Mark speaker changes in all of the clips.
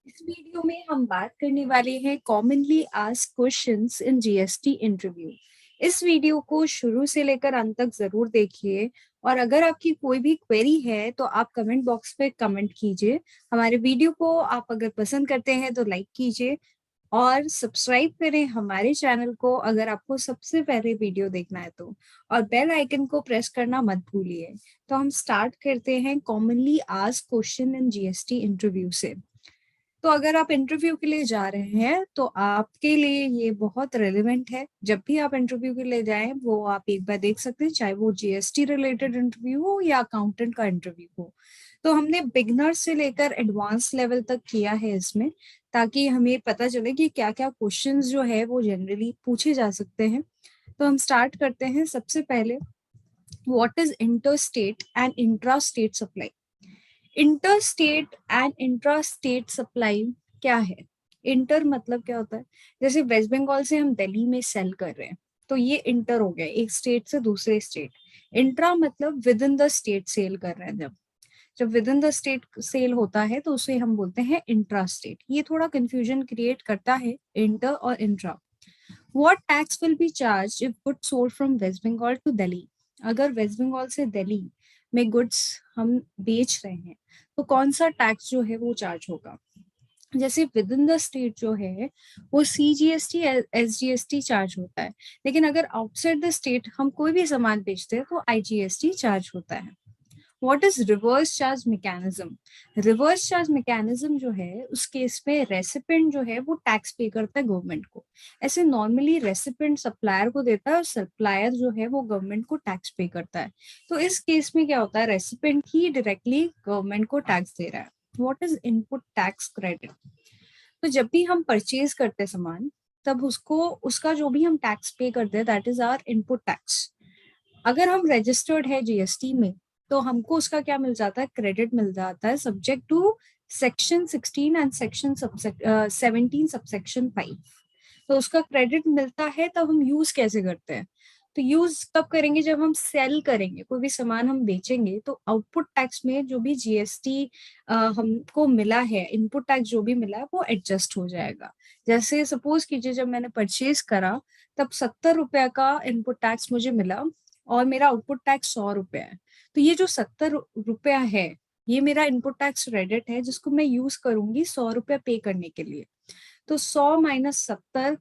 Speaker 1: इस वीडियो में हम बात करने वाले हैं commonly asked questions in GST interview. इस वीडियो को शुरू से लेकर अंत तक जरूर देखिए और अगर आपकी कोई भी क्वेरी है तो आप कमेंट बॉक्स पे कमेंट कीजिए। हमारे वीडियो को आप अगर पसंद करते हैं तो लाइक कीजिए और सब्सक्राइब करें हमारे चैनल को अगर आपको सबसे पहले वीडियो देखना है तो, और बेल आइकन को प्रेस करना मत भूलिए। तो हम स्टार्ट करते हैं commonly asked question in GST interview से। तो अगर आप इंटरव्यू के लिए जा रहे हैं तो आपके लिए ये बहुत रेलेवेंट है। जब भी आप इंटरव्यू के लिए जाएं वो आप एक बार देख सकते हैं, चाहे वो जीएसटी रिलेटेड इंटरव्यू हो या अकाउंटेंट का इंटरव्यू हो। तो हमने बिगनर से लेकर एडवांस लेवल तक किया है इसमें, ताकि हमें पता चले कि क्या क्या क्वेश्चंस जो है वो जनरली पूछे जा सकते हैं। तो हम स्टार्ट करते हैं। सबसे पहले, what is inter state and intra state supply? Inter state and intra state supply क्या है? इंटर मतलब क्या होता है? जैसे वेस्ट बंगाल से हम दिल्ली में सेल कर रहे हैं तो ये इंटर हो गया, एक स्टेट से दूसरे स्टेट। इंट्रा मतलब within the state sell कर रहे हैं। जब जब within the state sell होता है तो उसे हम बोलते हैं इंट्रा स्टेट। ये थोड़ा कंफ्यूजन क्रिएट करता है, इंटर और intra. What tax will be charge if goods sold from West Bengal to Delhi? अगर वेस्ट बंगाल से दिल्ली में गुड्स हम बेच रहे हैं तो कौन सा टैक्स जो है वो चार्ज होगा? जैसे विद इन द स्टेट जो है वो सीजीएसटी एसजीएसटी चार्ज होता है, लेकिन अगर आउटसाइड द स्टेट हम कोई भी सामान बेचते हैं तो आईजीएसटी चार्ज होता है। What is reverse charge mechanism? Reverse charge mechanism जो है उस केस में रेसिपेंट जो है वो टैक्स पे करता है गवर्नमेंट को। ऐसे नॉर्मली रेसिपेंट सप्लायर को देता है और सप्लायर जो है वो गवर्नमेंट को टैक्स पे करता है। तो इस केस में क्या होता है, रेसिपेंट ही डायरेक्टली गवर्नमेंट को टैक्स दे रहा है। What is input tax credit? तो जब भी हम परचेज करते हैं सामान, तब उसको उसका जो भी हम टैक्स पे करते हैं that is our input tax. अगर हम रजिस्टर्ड है जीएसटी में तो हमको उसका क्या मिल जाता है, क्रेडिट मिल जाता है, subject to section 16 and section 17 subsection 5। तो उसका क्रेडिट मिलता है। तब हम यूज कैसे करते हैं? तो यूज तब करेंगे जब हम सेल करेंगे, कोई भी सामान हम बेचेंगे तो आउटपुट टैक्स में जो भी जीएसटी हमको मिला है, इनपुट टैक्स जो भी मिला है वो एडजस्ट हो जाएगा। जैसे सपोज कीजिए जब मैंने परचेज करा तब 70 रुपया का इनपुट टैक्स मुझे मिला और मेरा आउटपुट टैक्स 100 रुपया है। तो ये जो 70 रुपया है ये मेरा इनपुट टैक्स क्रेडिट है जिसको मैं यूज करूंगी 100 रुपया पे करने के लिए। तो 100 - 70,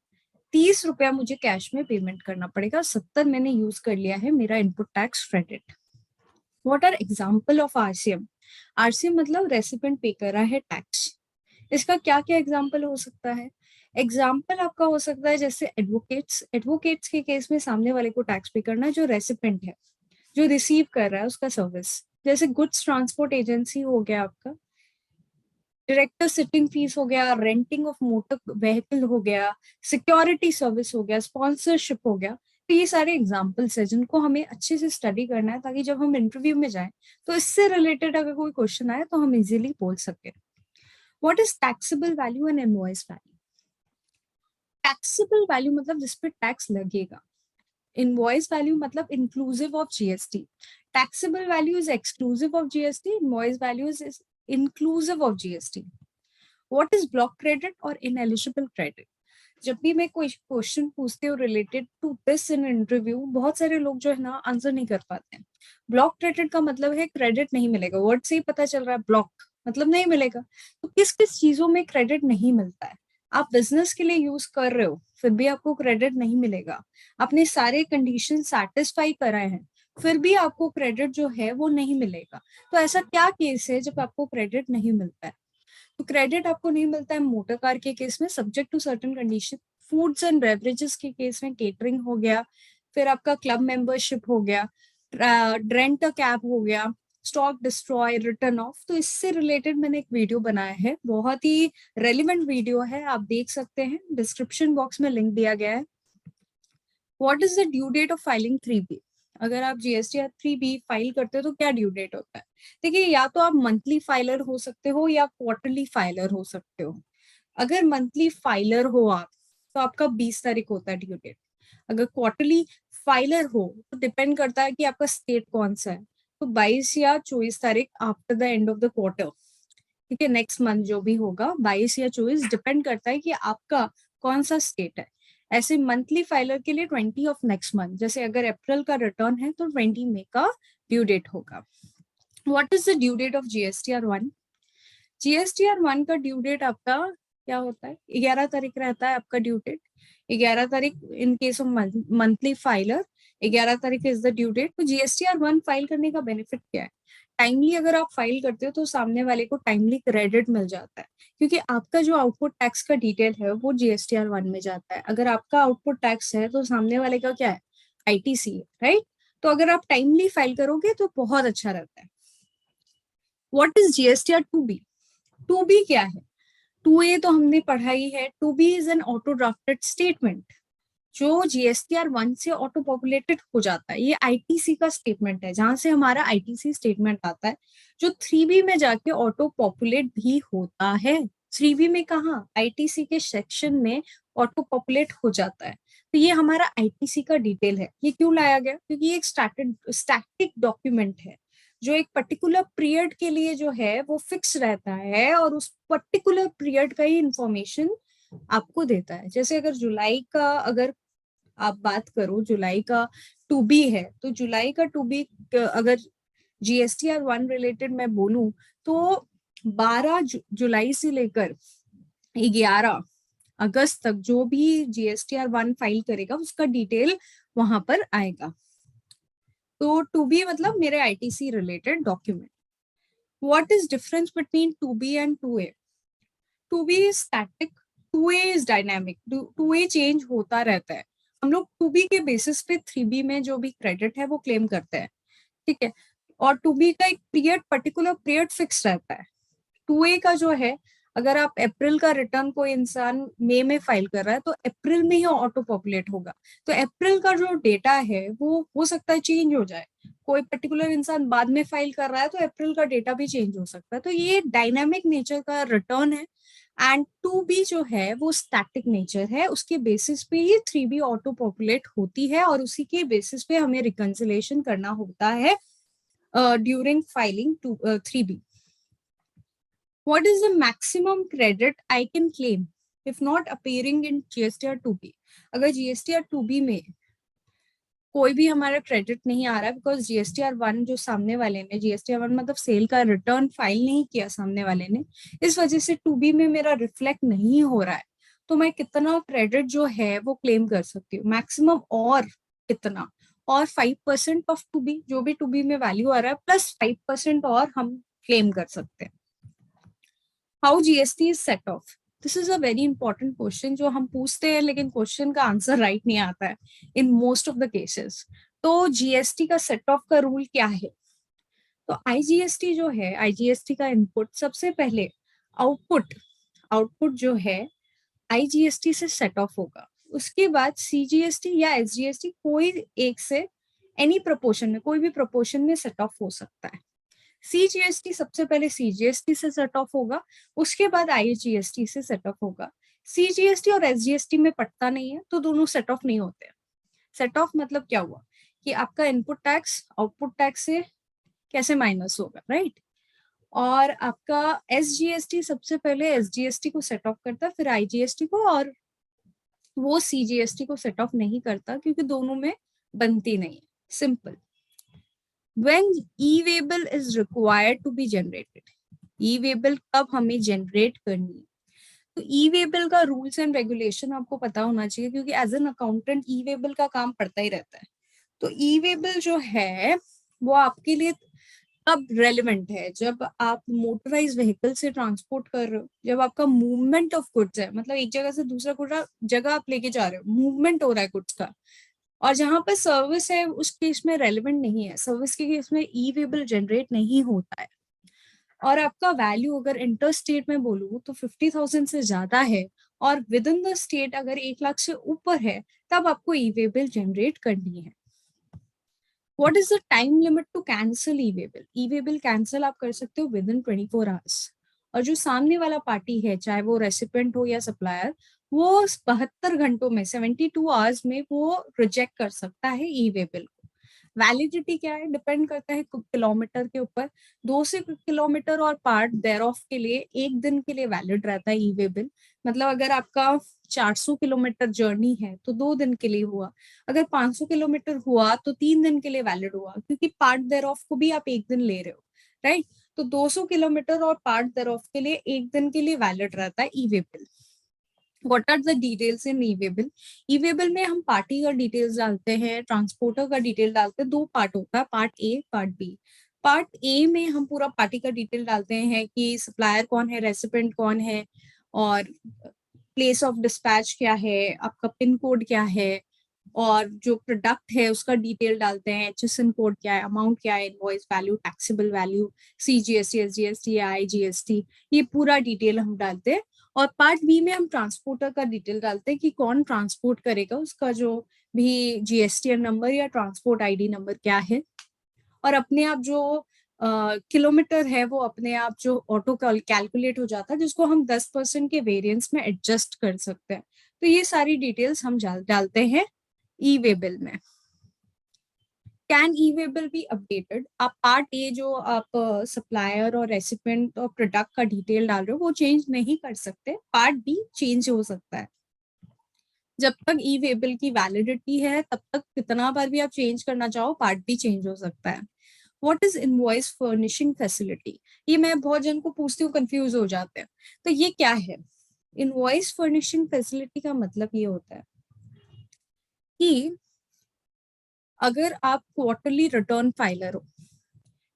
Speaker 1: 30 रुपया मुझे कैश में पेमेंट करना पड़ेगा। 70 मैंने यूज कर लिया है मेरा input tax credit. What are example of RCM? RCM मतलब रेसिपेंट पे कर रहा है टैक्स। इसका क्या क्या एग्जाम्पल हो सकता है? एग्जाम्पल आपका हो सकता है जैसे एडवोकेट्स। एडवोकेट्स के केस में सामने वाले को टैक्स पे करना है जो रेसिपेंट है, जो रिसीव कर रहा है उसका सर्विस। जैसे गुड्स ट्रांसपोर्ट एजेंसी हो गया आपका, डायरेक्टर सिटिंग फीस हो गया, रेंटिंग ऑफ मोटर व्हीकल हो गया, सिक्योरिटी सर्विस हो गया, स्पॉन्सरशिप हो गया। तो ये सारे एग्जाम्पल्स है जिनको हमें अच्छे से स्टडी करना है ताकि जब हम इंटरव्यू में जाएं तो इससे रिलेटेड अगर कोई क्वेश्चन आए तो हम इजीली बोल सके। What is taxable value and invoice value? Taxable value मतलब जिसपे टैक्स लगेगा। इनवॉइस वैल्यू मतलब inclusive of GST. Taxable value is exclusive of GST, invoice value is inclusive of GST. What is block credit और ineligible credit? जब भी मैं कोई question पूछती हूँ related to this in interview, बहुत सारे लोग जो है ना आंसर नहीं कर पाते हैं। ब्लॉक क्रेडिट का मतलब है क्रेडिट नहीं मिलेगा। वर्ड से ही पता चल रहा है, ब्लॉक मतलब नहीं मिलेगा। तो किस किस चीजों में क्रेडिट नहीं मिलता है? आप बिजनेस के लिए यूज कर रहे हो फिर भी आपको क्रेडिट नहीं मिलेगा। आपने सारे कंडीशन सेटिस्फाई कराए हैं फिर भी आपको क्रेडिट जो है वो नहीं मिलेगा। तो ऐसा क्या केस है जब आपको क्रेडिट नहीं मिलता है? तो क्रेडिट आपको नहीं मिलता है मोटर कार के केस में subject to certain condition, foods and beverages के केस में केटरिंग हो गया, फिर आपका क्लब मेंबरशिप हो गया, रेंट अ कैब हो गया, स्टॉक डिस्ट्रॉय, रिटर्न ऑफ। तो इससे रिलेटेड मैंने एक वीडियो बनाया है, बहुत ही रेलिवेंट वीडियो है, आप देख सकते हैं, डिस्क्रिप्शन बॉक्स में लिंक दिया गया है। What is the due date of filing 3B? अगर आप जीएसटी या 3B फाइल करते हो तो क्या ड्यू डेट होता है? देखिए, या तो आप मंथली फाइलर हो सकते हो या क्वार्टरली फाइलर हो सकते हो। अगर मंथली फाइलर हो आप तो आपका 20 तारीख होता है ड्यू डेट। अगर क्वार्टरली फाइलर हो तो डिपेंड करता है कि आपका स्टेट कौन सा है, तो 22 या 24 तारीख after the end of the quarter. ठीक है, नेक्स्ट मंथ जो भी होगा 22 या 24, डिपेंड करता है कि आपका कौन सा स्टेट है। ऐसे मंथली फाइलर के लिए 20 ऑफ नेक्स्ट मंथ, जैसे अगर अप्रैल का रिटर्न है तो 20 मई का ड्यू डेट होगा। What is the due date of GSTR1? GSTR1 का ड्यू डेट आपका क्या होता है? 11 तारीख रहता है आपका ड्यू डेट। 11 तारीख in case of monthly filer, 11 तारीख इज द ड्यू डेट। तो GSTR1 फाइल करने का बेनिफिट क्या है? टाइमली अगर आप फाइल करते हो तो सामने वाले को टाइमली क्रेडिट मिल जाता है, क्योंकि आपका जो आउटपुट टैक्स का डिटेल है वो GSTR1 में जाता है। अगर आपका आउटपुट टैक्स है तो सामने वाले का क्या है? ITC है, राइट? तो अगर आप टाइमली फाइल करोगे तो बहुत अच्छा रहता है। What is GSTR2B? 2B क्या है? 2A तो हमने पढ़ाई है। 2B is an auto drafted statement जो GSTR1 से ऑटो पॉपुलेटेड हो जाता है। ये ITC का स्टेटमेंट है, जहां से हमारा ITC स्टेटमेंट आता है, जो 3B में जाके ऑटो पॉपुलेट भी होता है। 3B में कहा? ITC के सेक्शन में ऑटो पॉपुलेट हो जाता है। तो ये हमारा ITC का डिटेल है। ये क्यों लाया गया? क्योंकि ये एक स्टैटिक डॉक्यूमेंट है जो एक पर्टिकुलर पीरियड के लिए जो है वो फिक्स रहता है, और उस पर्टिकुलर पीरियड का ही इंफॉर्मेशन आपको देता है। जैसे अगर जुलाई का अगर आप बात करो, जुलाई का 2B है, तो जुलाई का 2B अगर GSTR1 रिलेटेड मैं बोलूं तो 12 जुलाई से लेकर 11 अगस्त तक जो भी GSTR1 फाइल करेगा उसका डिटेल वहां पर आएगा। तो 2B मतलब मेरे ITC related document. What is difference between 2B and 2A? 2B is static, 2A is dynamic. 2A change होता रहता है। हम लोग 2B के बेसिस पे 3B में जो भी क्रेडिट है वो क्लेम करते हैं, ठीक है। और 2B का एक पीरियड, पर्टिकुलर पीरियड फिक्स रहता है। 2A का जो है, अगर आप अप्रैल का रिटर्न कोई इंसान मई में फाइल कर रहा है तो अप्रैल में ही ऑटो पॉपुलेट होगा। तो अप्रैल का जो डेटा है वो हो सकता है चेंज हो जाए। कोई पर्टिकुलर इंसान बाद में फाइल कर रहा है तो अप्रैल का डेटा भी चेंज हो सकता है। तो ये डायनामिक नेचर का रिटर्न है। एंड 2B जो है वो स्टैटिक नेचर है, उसके बेसिस पे ही 3B ऑटो पॉपुलेट होती है, और उसी के बेसिस पे हमें रिकंसिलेशन करना होता है during filing 3B। What is the maximum credit I can claim if not appearing in GSTR2B? अगर GSTR2B में कोई भी हमारा क्रेडिट नहीं आ रहा है, बिकॉज GSTR1 जो सामने वाले ने, GSTR1 मतलब सेल का रिटर्न फाइल नहीं किया सामने वाले ने, इस वजह से 2B में मेरा रिफ्लेक्ट नहीं हो रहा है, तो मैं कितना क्रेडिट जो है वो क्लेम कर सकती हूँ, मैक्सिमम और कितना? और 5% ऑफ 2B, जो भी 2B में वैल्यू आ रहा है प्लस 5% और हम क्लेम कर सकते हैं। How GST is set of? This is a very important question जो हम पूछते हैं, लेकिन क्वेश्चन का आंसर राइट नहीं आता है in most of the cases. तो GST का सेट ऑफ का रूल क्या है? तो IGST जो है, IGST का इनपुट सबसे पहले आउटपुट आउटपुट जो है IGST से सेट ऑफ होगा। उसके बाद CGST या SGST कोई एक से एनी प्रोपोर्शन में, कोई भी प्रोपोर्शन में सेट ऑफ हो सकता है। CGST सबसे पहले CGST से सेट ऑफ होगा, उसके बाद IGST से सेट ऑफ होगा। CGST और SGST में पड़ता नहीं है तो दोनों सेट ऑफ नहीं होते। सेट ऑफ मतलब क्या हुआ कि आपका इनपुट टैक्स आउटपुट टैक्स से कैसे माइनस होगा, राइट? और आपका SGST सबसे पहले SGST को सेट ऑफ करता है, फिर IGST को, और वो CGST को सेट ऑफ नहीं करता क्योंकि दोनों में बनती नहीं है। Simple. When e-waybill is required to be generated, e-waybill कब हमें जनरेट करनी है? तो ई-वेबिल का रूल्स एंड रेगुलेशन आपको पता होना चाहिए, क्योंकि एज एन अकाउंटेंट ई-वेबिल का काम पड़ता ही रहता है। तो ई-वेबिल जो है वो आपके लिए अब रेलिवेंट है जब आप मोटराइज व्हीकल से ट्रांसपोर्ट कर रहे हो, जब आपका मूवमेंट ऑफ गुड्स है, मतलब एक जगह से दूसरा जगह आप लेके जा रहे हो, मूवमेंट हो रहा है गुड्स का। और जहां पर सर्विस है उस केस में रेलिवेंट नहीं है, सर्विस के केस में ई-वेबिल जनरेट नहीं होता है। और आपका वैल्यू अगर इंटर स्टेट में बोलूँ तो 50,000 से ज्यादा है, और विद इन द स्टेट अगर 1 लाख से ऊपर है, तब आपको ई-वेबिल जनरेट करनी है। What is the time limit to cancel e way bill? E way bill cancel आप कर सकते हो विद इन 24 आवर्स। और जो सामने वाला पार्टी है, चाहे वो रेसिपेंट हो या सप्लायर, वो 72 घंटों में, 72 आवर्स में वो रिजेक्ट कर सकता है ई-वेबिल को। वैलिडिटी क्या है, डिपेंड करता है किलोमीटर के ऊपर। 200 किलोमीटर और पार्ट देयर ऑफ के लिए 1 दिन के लिए वैलिड रहता है ई वे बिल। मतलब अगर आपका 400 किलोमीटर जर्नी है तो 2 दिन के लिए हुआ, अगर 500 किलोमीटर हुआ तो 3 दिन के लिए वैलिड हुआ, क्योंकि पार्ट देयर ऑफ को भी आप 1 दिन ले रहे हो, राइट। तो 200 किलोमीटर और पार्ट देयर ऑफ के लिए 1 दिन के लिए वैलिड रहता है e way bill. What are the details in e way bill? E way bill में हम पार्टी का डिटेल्स डालते हैं, ट्रांसपोर्टर का डिटेल डालते हैं। 2 पार्ट होता है, part A, part B. Part A में हम पूरा पार्टी का डिटेल डालते हैं कि सप्लायर कौन है, रेसिपेंट कौन है, और प्लेस ऑफ डिस्पैच क्या है, आपका पिन कोड क्या है, और जो प्रोडक्ट है उसका डिटेल डालते हैं, एचएसएन कोड क्या है, अमाउंट क्या है, invoice value, taxable value, CGST, SGST, IGST, ये पूरा डिटेल हम डालते हैं। और पार्ट बी में हम ट्रांसपोर्टर का डिटेल डालते हैं कि कौन ट्रांसपोर्ट करेगा, उसका जो भी जीएसटीएन नंबर या ट्रांसपोर्ट आईडी नंबर क्या है। और अपने आप जो किलोमीटर है वो अपने आप जो ऑटो कैलकुलेट हो जाता है, जिसको हम 10% के वेरिएंस में एडजस्ट कर सकते हैं। तो ये सारी डिटेल्स हम डालते हैं ई वे बिल में। Can E way bill be updated? आप पार्ट ए जो आप सप्लायर और रेसिपेंट और प्रोडक्ट का डिटेल डाल रहे हो वो चेंज नहीं कर सकते, पार्ट बी चेंज हो सकता है। जब तक ई वे बिल की वैलिडिटी है तब तक कितना बार भी आप चेंज करना चाहो पार्ट बी चेंज हो सकता है। What is invoice furnishing facility? ये मैं बहुत जन को पूछती हूँ, कंफ्यूज हो जाते हैं। तो ये क्या है? इनवॉइस फर्निशिंग फैसिलिटी का मतलब ये होता है कि अगर आप क्वार्टरली रिटर्न फाइलर हो,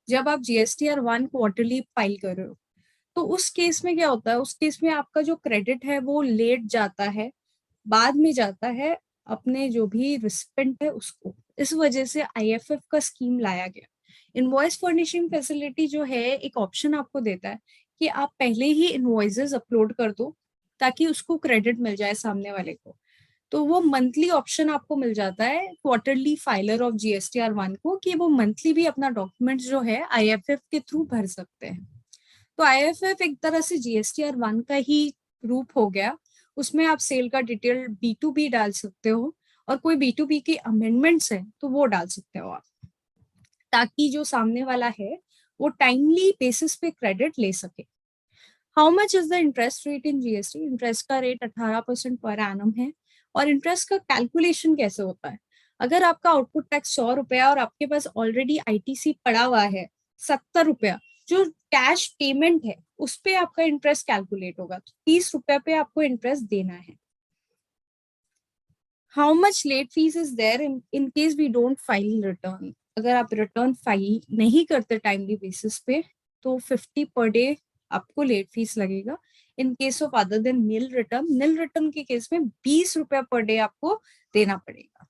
Speaker 1: जब आप GSTR 1 क्वार्टरली फाइल कर रहे हो, तो उस केस में क्या होता है, उस केस में आपका जो क्रेडिट है वो लेट जाता है, बाद में जाता है अपने जो भी रिसिपेंट है उसको। इस वजह से IFF का स्कीम लाया गया। इनवॉइस फर्निशिंग फैसिलिटी जो है एक ऑप्शन आपको देता है कि आप पहले ही इनवॉइसेस अपलोड कर दो ताकि उसको क्रेडिट मिल जाए सामने वाले को। तो वो मंथली ऑप्शन आपको मिल जाता है क्वार्टरली फाइलर ऑफ GSTR 1 को, कि वो मंथली भी अपना डॉक्यूमेंट जो है IFF के थ्रू भर सकते हैं। तो IFF एक तरह से GSTR 1 का ही रूप हो गया। उसमें आप सेल का डिटेल B2B डाल सकते हो, और कोई B2B की अमेंडमेंट्स है तो वो डाल सकते हो आप, ताकि जो सामने वाला है वो टाइमली बेसिस पे क्रेडिट ले सके। How much is the interest rate in GST? Interest का रेट 18% पर एनम है। और इंटरेस्ट का कैलकुलेशन कैसे होता है? अगर आपका आउटपुट टैक्स 100 रुपया और आपके पास ऑलरेडी ITC पड़ा हुआ है 70 रुपया, जो कैश पेमेंट है उस पे आपका इंटरेस्ट कैलकुलेट होगा, तो 30 रुपया पे आपको इंटरेस्ट देना है। How much late fees is there in case we don't file return? अगर आप रिटर्न फाइल नहीं करते टाइमली बेसिस पे तो 50 पर डे आपको लेट फीस लगेगा। In case of other than nil return के केस में 20 रुपया पर डे आपको देना पड़ेगा।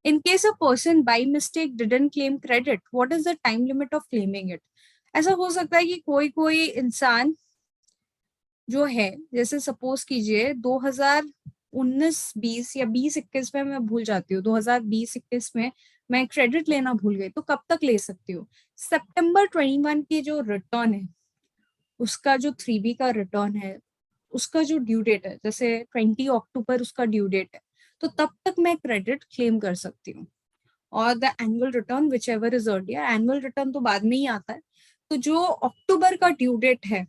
Speaker 1: In case a person by mistake didn't claim credit, what is the time limit of claiming it? ऐसा हो सकता है कि कोई कोई इंसान जो है, जैसे सपोज कीजिए 2019-20 या 20-21 में, मैं भूल जाती हूँ, 2020-21 में मैं क्रेडिट लेना भूल गई, तो कब तक ले सकती हूँ? सितंबर 21 की जो रिटर्न है उसका जो 3B का रिटर्न है उसका जो ड्यू डेट है, जैसे 20 अक्टूबर उसका ड्यू डेट है, तो तब तक मैं क्रेडिट क्लेम कर सकती हूँ। और the annual return which ever is earlier, annual return तो बाद में ही आता है, तो जो अक्टूबर का ड्यू डेट है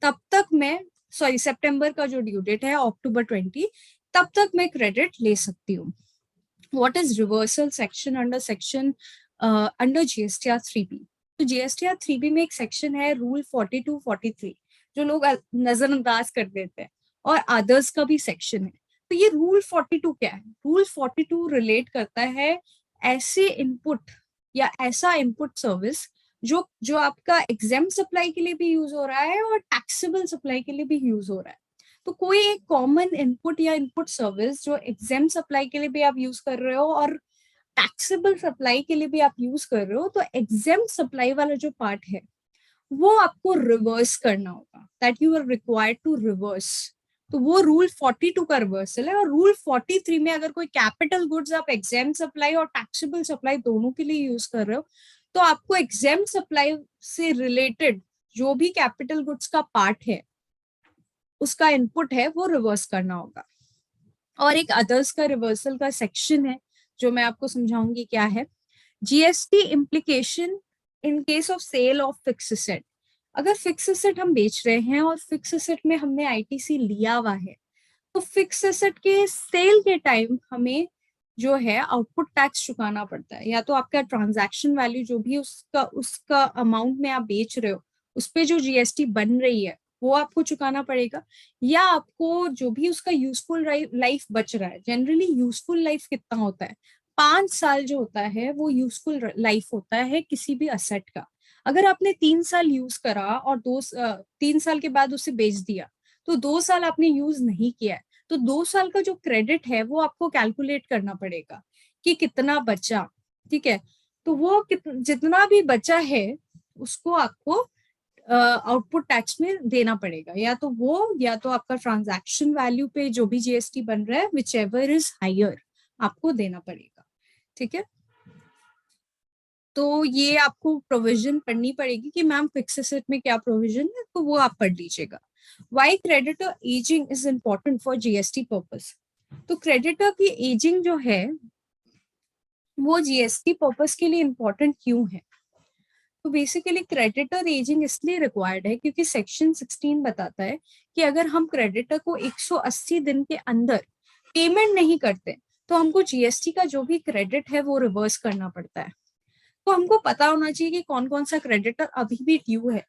Speaker 1: तब तक मैं, सॉरी सितंबर का जो ड्यू डेट है October 20, तब तक मैं क्रेडिट ले सकती हूँ। What is reversal section under section under GSTR 3B? तो GSTR 3B में एक सेक्शन है रूल 42-43, जो लोग नजरअंदाज कर देते हैं, और अदर्स का भी सेक्शन है। तो ये रूल 42 क्या है? रूल 42 रिलेट करता है ऐसे इनपुट या ऐसा इनपुट सर्विस जो जो आपका एग्जाम सप्लाई के लिए भी यूज हो रहा है और टैक्सेबल सप्लाई के लिए भी यूज हो रहा है। तो कोई एक कॉमन इनपुट या इनपुट सर्विस जो एग्जाम सप्लाई के लिए भी आप यूज कर रहे हो और टैक्सेबल सप्लाई के लिए भी आप यूज कर रहे हो, तो एग्जाम सप्लाई वाला जो पार्ट है वो आपको रिवर्स करना होगा, that you are required to reverse. तो वो रूल 42 का रिवर्सल है। और रूल 43 में अगर कोई कैपिटल गुड्स आप एग्जाम सप्लाई और टैक्सेबल सप्लाई दोनों के लिए यूज कर रहे हो, तो आपको एग्जाम सप्लाई से रिलेटेड जो भी कैपिटल गुड्स का पार्ट है उसका इनपुट है वो रिवर्स करना होगा। और एक अदर्स का रिवर्सल का सेक्शन है जो मैं आपको समझाऊंगी क्या है। GST implication in case of sale of fix asset. अगर फिक्स एसेट हम बेच रहे हैं और फिक्स एसेट में हमने आईटीसी लिया हुआ है, तो फिक्स एसेट के सेल के टाइम हमें जो है आउटपुट टैक्स चुकाना पड़ता है। या तो आपका ट्रांजैक्शन वैल्यू जो भी उसका उसका अमाउंट में आप बेच रहे हो, उस पे जो जीएसटी बन रही है वो आपको चुकाना पड़ेगा, या आपको जो भी उसका यूजफुल लाइफ बच रहा है। जनरली यूजफुल लाइफ कितना होता है? 5 साल जो होता है वो यूजफुल लाइफ होता है किसी भी असेट का। अगर आपने 3 साल यूज करा और 3 साल के बाद उसे बेच दिया, तो 2 साल आपने यूज नहीं किया है, तो 2 साल का जो क्रेडिट है वो आपको कैलकुलेट करना पड़ेगा कि कितना बचा। ठीक है, तो वो जितना भी बचा है उसको आपको आउटपुट टैक्स में देना पड़ेगा, या तो वो या तो आपका ट्रांजैक्शन वैल्यू पे जो भी जीएसटी बन रहा है विच एवर इज हायर आपको देना पड़ेगा। ठीक है, तो ये आपको प्रोविजन पढ़नी पड़ेगी कि मैम फिक्स एसेट में क्या प्रोविजन है, तो वो आप पढ़ लीजिएगा। Why creditor ageing is important for GST purpose. तो क्रेडिटर की एजिंग जो है वो जीएसटी पर्पस के लिए इम्पोर्टेंट क्यों है? तो बेसिकली क्रेडिटर एजिंग इसलिए रिक्वायर्ड है क्योंकि सेक्शन 16 बताता है कि अगर हम क्रेडिटर को 180 दिन के अंदर पेमेंट नहीं करते तो हमको जीएसटी का जो भी क्रेडिट है वो रिवर्स करना पड़ता है। तो हमको पता होना चाहिए कि कौन कौन सा क्रेडिटर अभी भी ड्यू है,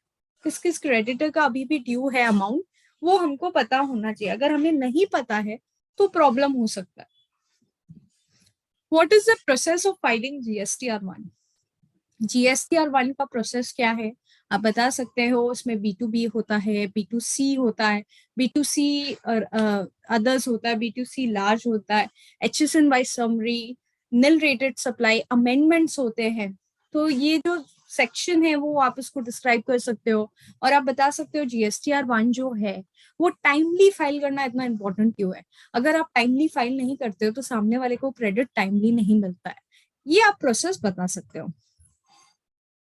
Speaker 1: किस किस क्रेडिटर का अभी भी ड्यू है अमाउंट, वो हमको पता होना चाहिए। अगर हमें नहीं पता है तो प्रॉब्लम हो सकता है। What is the process of filing GSTR 1? GSTR 1 का प्रोसेस क्या है आप बता सकते हो? उसमें बी2बी होता है, बी2सी होता है, बी2सी और अदर्स होता है, बी2सी लार्ज होता है, HSN by summary, nil rated supply, amendments होते हैं। तो ये जो सेक्शन है वो आप इसको डिस्क्राइब कर सकते हो। और आप बता सकते हो जीएसटीआर 1 जो है वो टाइमली फाइल करना इतना इंपॉर्टेंट क्यों है। अगर आप टाइमली फाइल नहीं करते हो तो सामने वाले को क्रेडिट टाइमली नहीं मिलता है। ये आप प्रोसेस बता सकते हो।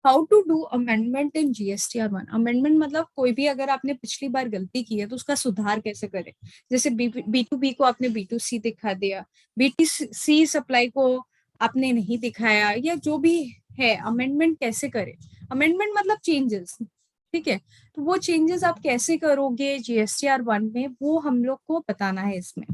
Speaker 1: How to do amendment in GSTR 1? Amendment मतलब कोई भी अगर आपने पिछली बार गलती की है तो उसका सुधार कैसे करें। जैसे बी2बी को आपने बी2सी दिखा दिया, बी2सी सप्लाई को आपने नहीं दिखाया, या जो भी है अमेंडमेंट कैसे करें। अमेंडमेंट मतलब चेंजेस। ठीक है, तो वो चेंजेस आप कैसे करोगे जीएसटीआर 1 में, वो हम लोग को बताना है इसमें।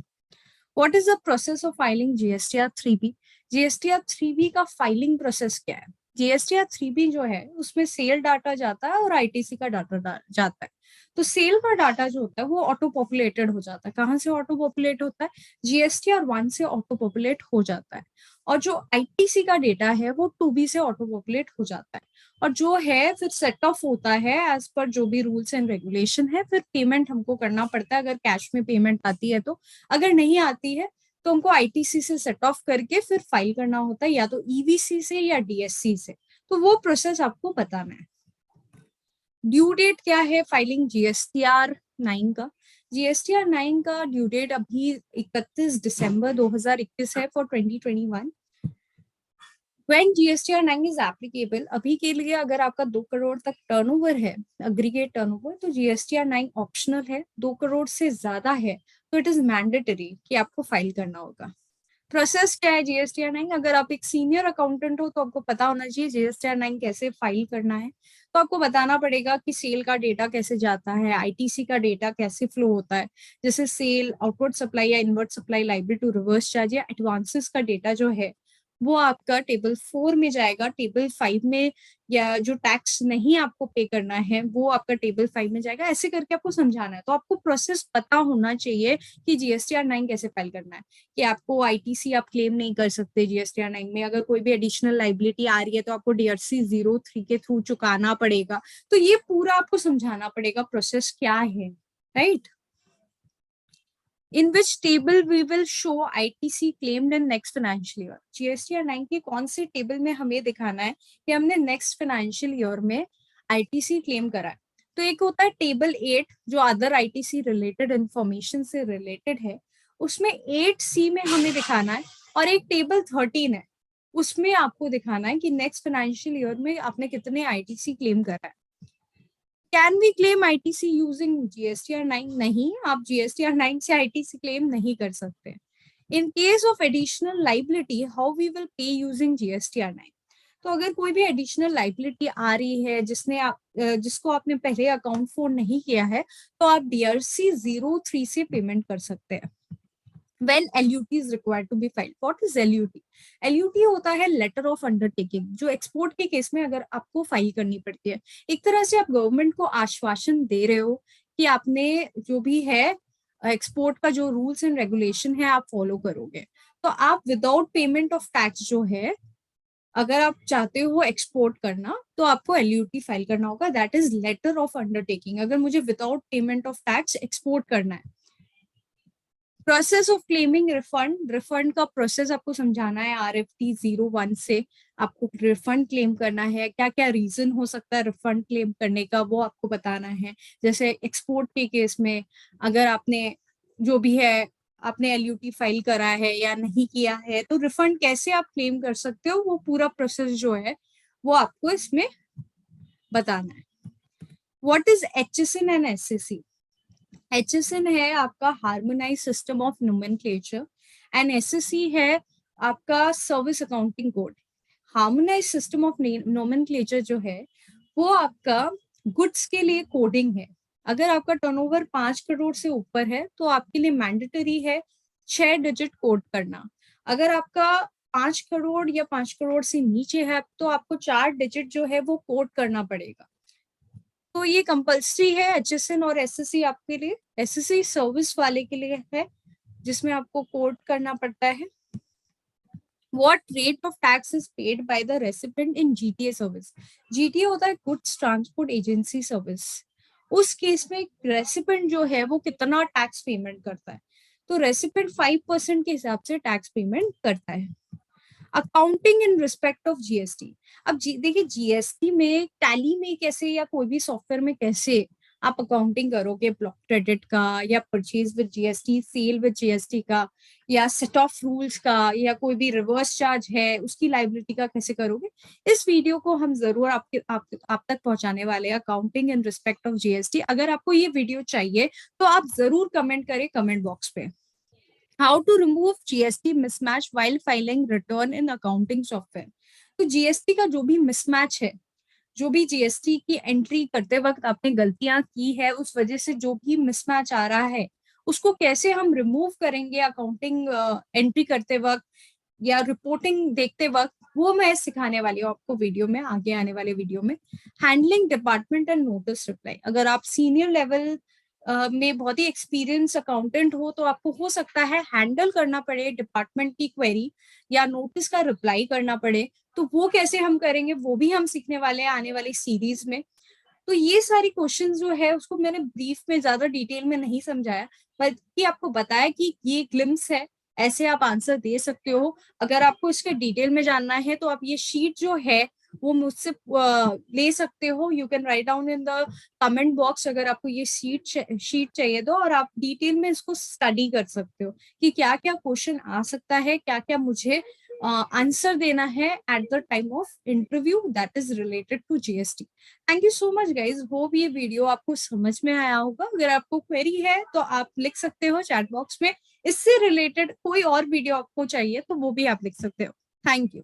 Speaker 1: What is the process of filing GSTR 3B? GSTR 3B का फाइलिंग प्रोसेस क्या है? जीएसटीआर 3B जो है उसमें सेल डाटा जाता है और आईटीसी का डाटा जाता है। तो सेल का डाटा जो होता है वो ऑटो पॉपुलेटेड हो जाता है। कहाँ से ऑटो पॉपुलेट होता है? जीएसटीआर 1 से ऑटो पॉपुलेट हो जाता है। और जो आईटीसी का डेटा है वो 2B से ऑटो पॉपुलेट हो जाता है। और जो है फिर सेट ऑफ होता है एज पर जो भी रूल्स एंड रेगुलेशन है। फिर पेमेंट हमको करना पड़ता है अगर कैश में पेमेंट आती है तो। अगर नहीं आती है तो हमको आईटीसी से सेट ऑफ करके फिर फाइल करना होता है, या तो ईवीसी से या डीएससी से। तो वो प्रोसेस आपको बताना है। ड्यू डेट क्या है फाइलिंग जीएसटीआर 9 का? जीएसटीआर 9 का ड्यू डेट अभी 31 दिसंबर 2021 है for 2021। When GSTR 9 is applicable, अभी के लिए अगर आपका 2 करोड़ तक टर्नओवर है, अग्रीगेट टर्नओवर, तो GSTR 9 ऑप्शनल है। 2 करोड़ से ज्यादा है तो इट इज मैंडेटरी कि आपको फाइल करना होगा। प्रोसेस क्या है जीएसटीआर 9? अगर आप एक सीनियर अकाउंटेंट हो तो आपको पता होना चाहिए जीएसटीआर 9 कैसे फाइल करना है। तो आपको बताना पड़ेगा कि सेल का डेटा कैसे जाता है, आईटीसी का डेटा कैसे फ्लो होता है। जैसे सेल, आउटवर्ड सप्लाई या inward supply, liability to reverse charge या एडवांसेस का डेटा जो है वो आपका टेबल 4 में जाएगा। टेबल 5 में या जो टैक्स नहीं आपको पे करना है वो आपका टेबल 5 में जाएगा। ऐसे करके आपको समझाना है। तो आपको प्रोसेस पता होना चाहिए कि जीएसटीआर 9 कैसे फाइल करना है। कि आपको आईटीसी आप क्लेम नहीं कर सकते जीएसटीआर 9 में। अगर कोई भी एडिशनल लाइबिलिटी आ रही है तो आपको DRC 03 के थ्रू चुकाना पड़ेगा। तो ये पूरा आपको समझाना पड़ेगा प्रोसेस क्या है, right? In which table we will show ITC claimed in next financial year? GSTR 9 की कौन सी टेबल में हमें दिखाना है कि हमने नेक्स्ट फाइनेंशियल ईयर में आईटीसी क्लेम करा है? तो एक होता है टेबल 8 जो अदर आईटीसी रिलेटेड इंफॉर्मेशन से रिलेटेड है, उसमें 8C में हमें दिखाना है। और एक टेबल 13 है, उसमें आपको दिखाना है कि नेक्स्ट फाइनेंशियल ईयर में आपने कितने आईटीसी क्लेम करा है। Can we claim ITC using GSTR 9? नहीं, आप जीएसटीआर 9 से आईटीसी क्लेम नहीं कर सकते। In case of additional liability, how we will pay using GSTR 9? तो अगर कोई भी एडिशनल लाइबिलिटी आ रही है जिसको आपने पहले अकाउंट फॉर नहीं किया है, तो आप DRC 03 से पेमेंट कर सकते हैं। When LUT is required to be filed. What is LUT? LUT होता है लेटर ऑफ अंडरटेकिंग, जो एक्सपोर्ट के केस में अगर आपको फाइल करनी पड़ती है। एक तरह से आप गवर्नमेंट को आश्वासन दे रहे हो कि आपने जो भी है एक्सपोर्ट का जो रूल्स एंड रेगुलेशन है आप फॉलो करोगे। तो आप विदाउट पेमेंट ऑफ टैक्स जो है, अगर आप चाहते हो एक्सपोर्ट करना, तो आपको LUT फाइल करना होगा, that is letter of undertaking. अगर मुझे without payment of tax export करना है। प्रोसेस ऑफ क्लेमिंग रिफंड का प्रोसेस आपको समझाना है। RFT 01 से आपको रिफंड क्लेम करना है, क्या क्या रीजन हो सकता है रिफंड क्लेम करने का, वो आपको बताना है। जैसे एक्सपोर्ट के केस में अगर आपने जो भी है आपने LUT फाइल करा है या नहीं किया है, तो रिफंड कैसे आप क्लेम कर सकते हो, वो पूरा प्रोसेस जो है वो आपको इसमें बताना है। What is HSN and SSC? HSN है आपका harmonise system of nomenclature and SSC है आपका service accounting code. Harmonise system of nomenclature जो है वो आपका गुड्स के लिए कोडिंग है। अगर आपका टर्नओवर 5 करोड़ से ऊपर है तो आपके लिए मैंडेटरी है 6 डिजिट कोड करना। अगर आपका 5 करोड़ या 5 करोड़ से नीचे है तो आपको 4 डिजिट जो है वो कोड करना पड़ेगा। तो ये कंपल्सरी है HSN और SSC आपके लिए। SSC सर्विस वाले के लिए है जिसमें आपको कोड करना पड़ता है। What rate of tax is paid by the recipient in GTA service? GTA होता है गुड्स ट्रांसपोर्ट एजेंसी सर्विस। उस केस में रेसिपेंट जो है वो कितना टैक्स पेमेंट करता है, तो रेसिपेंट 5% के हिसाब से टैक्स पेमेंट करता है। Accounting in respect of GST। अब देखिए GST में टैली में कैसे या कोई भी सॉफ्टवेयर में कैसे आप अकाउंटिंग करोगे ब्लॉक क्रेडिट का या purchase with GST, sale with GST का, या सेट ऑफ रूल्स का, या कोई भी रिवर्स चार्ज है उसकी लाइबिलिटी का कैसे करोगे, इस वीडियो को हम जरूर आप तक पहुंचाने वाले हैं, accounting in respect of GST। अगर आपको ये वीडियो चाहिए तो आप जरूर कमेंट करें कमेंट बॉक्स पे। How to remove GST mismatch while filing return in accounting software. तो GST का जो भी मिसमैच है, जो भी GST की एंट्री करते वक्त आपने गलतियां की है, उस वजह से जो भी मिसमैच आ रहा है उसको कैसे हम रिमूव करेंगे अकाउंटिंग एंट्री करते वक्त या रिपोर्टिंग देखते वक्त, वो मैं सिखाने वाली हूँ आपको वीडियो में, आगे आने वाले वीडियो में। Handling department and notice reply. अगर आप सीनियर लेवल में बहुत ही एक्सपीरियंस अकाउंटेंट हो तो आपको हो सकता है हैंडल करना पड़े डिपार्टमेंट की क्वेरी या नोटिस का रिप्लाई करना पड़े, तो वो कैसे हम करेंगे वो भी हम सीखने वाले हैं आने वाली सीरीज में। तो ये सारी क्वेश्चंस जो है उसको मैंने ब्रीफ में ज्यादा डिटेल में नहीं समझाया, बल्कि आपको बताया कि ये ग्लिम्स है, ऐसे आप आंसर दे सकते हो। अगर आपको इसके डिटेल में जानना है तो आप ये शीट जो है वो मुझसे ले सकते हो। You can write down in the comment box अगर आपको ये शीट चाहिए तो, और आप डिटेल में इसको स्टडी कर सकते हो कि क्या क्या क्वेश्चन आ सकता है, क्या क्या मुझे आंसर देना है at the time of interview that is related to GST। Thank you so much guys, hope ये वीडियो आपको समझ में आया होगा। अगर आपको क्वेरी है तो आप लिख सकते हो चैट बॉक्स में। इससे रिलेटेड कोई और वीडियो आपको चाहिए तो वो भी आप लिख सकते हो। Thank you.